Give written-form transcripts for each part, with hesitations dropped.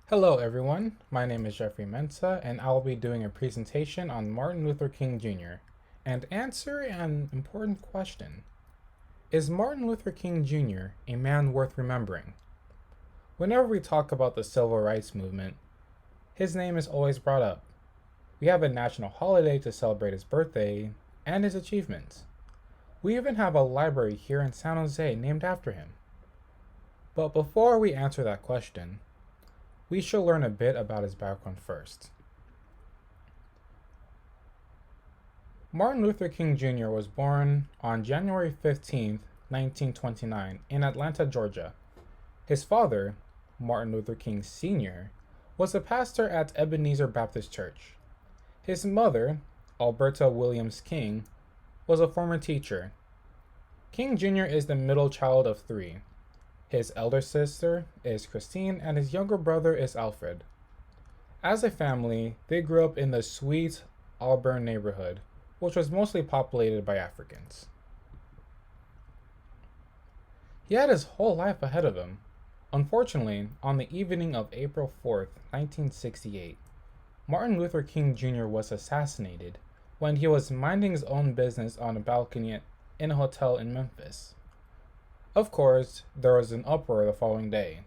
Hello, everyone. My name is Jeffery Mensah, and I will be doing a presentation on Martin Luther King Jr. and answer an important question. Is Martin Luther King Jr. a man worth remembering? Whenever we talk about the civil rights movement, his name is always brought up. We have a national holiday to celebrate his birthday and his achievements. We even have a library here in San Jose named after him. But before we answer that question, we should learn a bit about his background first. Martin Luther King Jr. was born on January 15, 1929, in Atlanta, Georgia. His father, Martin Luther King Sr., was a pastor at Ebenezer Baptist Church. His mother, Alberta Williams King, was a former teacher. King Jr. is the middle child of three. His elder sister is Christine, and his younger brother is Alfred. As a family, they grew up in the sweet Auburn neighborhood, which was mostly populated by Africans. He had his whole life ahead of him. Unfortunately, on the evening of April 4th, 1968, Martin Luther King Jr. was assassinated when he was minding his own business on a balcony in a hotel in Memphis. Of course, there was an uproar the following day.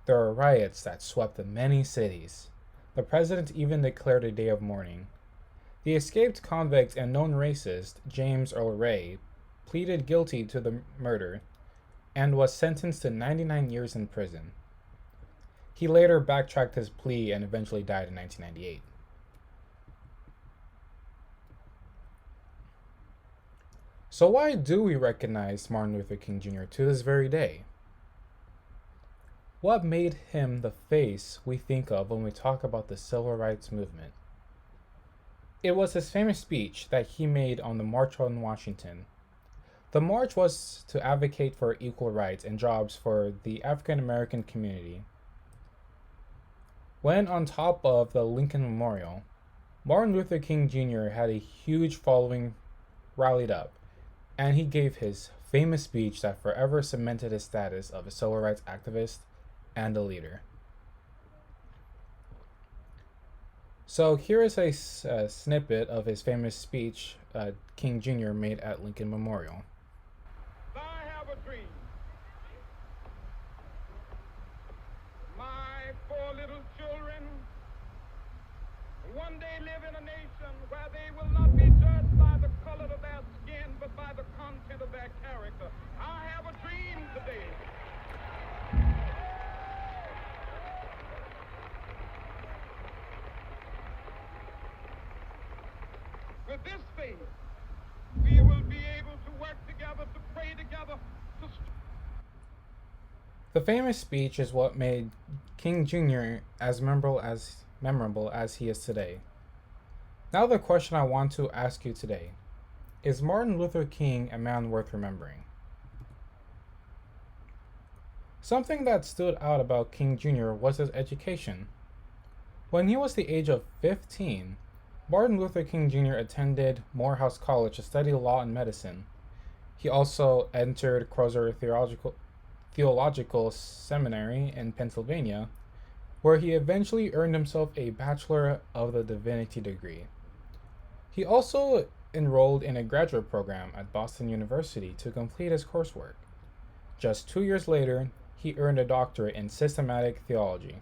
There were riots that swept many cities. The president even declared a day of mourning. The escaped convict and known racist, James Earl Ray, pleaded guilty to the murder and was sentenced to 99 years in prison. He later backtracked his plea and eventually died in 1998. So why do we recognize Martin Luther King Jr. to this very day? What made him the face we think of when we talk about the civil rights movement? It was his famous speech that he made on the March on Washington. The march was to advocate for equal rights and jobs for the African American community. When on top of the Lincoln Memorial, Martin Luther King Jr. had a huge following rallied up, and he gave his famous speech that forever cemented his status of a civil rights activist and a leader. So here is a snippet of his famous speech King Jr. made at Lincoln Memorial. I have a dream. My four little children one day live in a nation where they will not be judged by the color of their skin, but by the content of their character. I have a dream today. With this faith, we will be able to work together, to pray together, to The famous speech is what made King Jr. as memorable as he is today. Now the question I want to ask you today: is Martin Luther King a man worth remembering? Something that stood out about King Jr. was his education. When he was the age of 15, Martin Luther King Jr. attended Morehouse College to study law and medicine. He also entered Crozer Theological Seminary in Pennsylvania, where he eventually earned himself a Bachelor of the Divinity degree. He also enrolled in a graduate program at Boston University to complete his coursework. Just 2 years later, he earned a doctorate in systematic theology.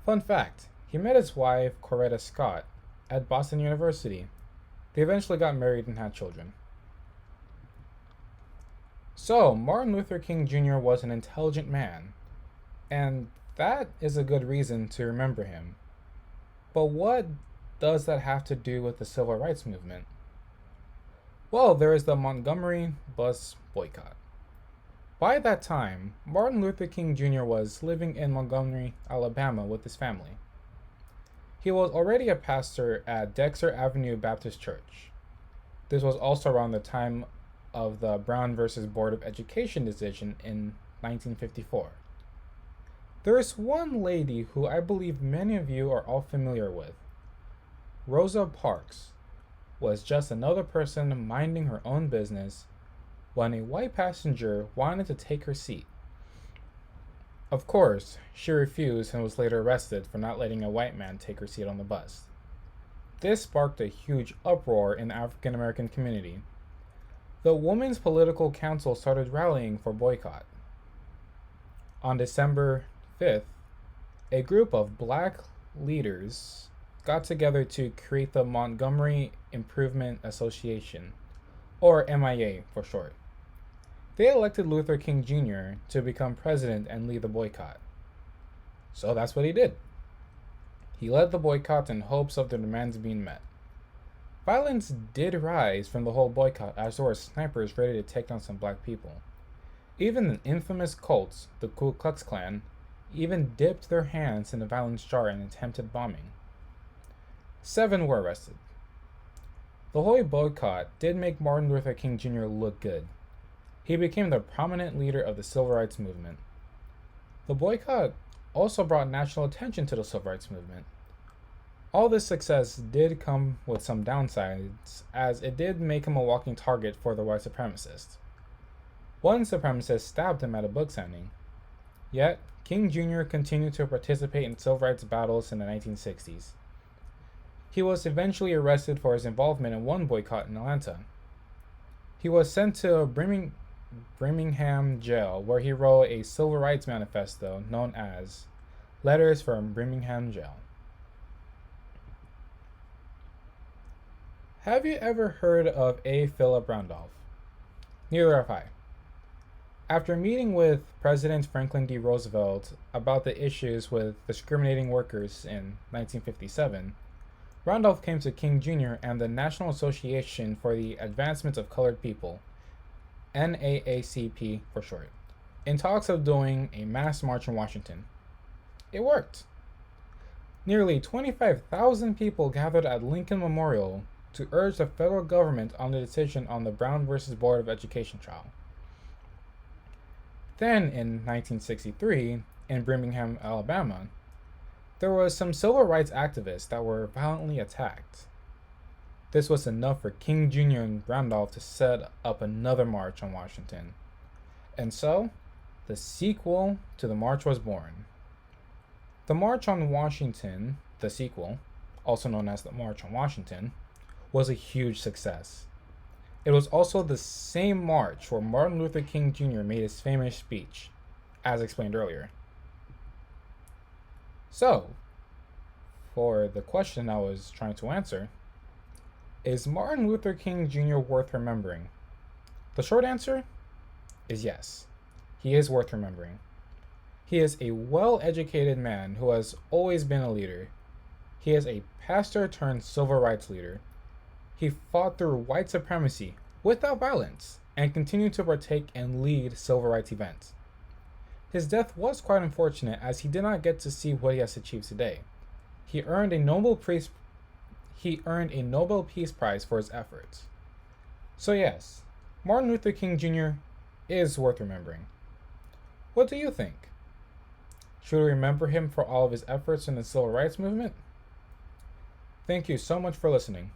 Fun fact, he met his wife, Coretta Scott, at Boston University. They eventually got married and had children. So, Martin Luther King Jr. was an intelligent man, and that is a good reason to remember him. But what does that have to do with the civil rights movement? Well, there is the Montgomery bus boycott. By that time, Martin Luther King Jr. was living in Montgomery, Alabama with his family. He was already a pastor at Dexter Avenue Baptist Church. This was also around the time of the Brown versus Board of Education decision in 1954. There is one lady who I believe many of you are all familiar with. Rosa Parks was just another person minding her own business when a white passenger wanted to take her seat. Of course, she refused and was later arrested for not letting a white man take her seat on the bus. This sparked a huge uproar in the African American community. The Women's Political Council started rallying for boycott. On December 5th, a group of black leaders got together to create the Montgomery Improvement Association, or MIA for short. They elected Luther King Jr. to become president and lead the boycott. So that's what he did. He led the boycott in hopes of their demands being met. Violence did rise from the whole boycott as there were snipers ready to take down some black people. Even the infamous cults, the Ku Klux Klan, even dipped their hands in the violence jar in attempted bombing. 7 were arrested. The whole boycott did make Martin Luther King Jr. look good. He became the prominent leader of the civil rights movement. The boycott also brought national attention to the civil rights movement. All this success did come with some downsides, as it did make him a walking target for the white supremacists. One supremacist stabbed him at a book signing. Yet, King Jr. continued to participate in civil rights battles in the 1960s. He was eventually arrested for his involvement in one boycott in Atlanta. He was sent to Birmingham jail, where he wrote a civil rights manifesto known as Letters from Birmingham Jail. Have you ever heard of A. Philip Randolph? Neither have I. After meeting with President Franklin D. Roosevelt about the issues with discriminating workers in 1957, Randolph came to King Jr. and the National Association for the Advancement of Colored People, NAACP for short, in talks of doing a mass march in Washington. It worked. Nearly 25,000 people gathered at Lincoln Memorial to urge the federal government on the decision on the Brown versus Board of Education trial. Then, in 1963, in Birmingham, Alabama, there was some civil rights activists that were violently attacked. This was enough for King Jr. and Randolph to set up another march on Washington. And so, the sequel to the march was born. The March on Washington, the sequel, also known as the March on Washington, was a huge success. It was also the same march where Martin Luther King Jr. made his famous speech, as explained earlier. So, for the question I was trying to answer, is Martin Luther King Jr. worth remembering? The short answer is yes. He is worth remembering. He is a well-educated man who has always been a leader. He is a pastor turned civil rights leader. He fought through white supremacy without violence and continued to partake and lead civil rights events. His death was quite unfortunate as he did not get to see what he has achieved today. He earned a Nobel Peace Prize for his efforts. So yes, Martin Luther King Jr. is worth remembering. What do you think? Should we remember him for all of his efforts in the civil rights movement? Thank you so much for listening.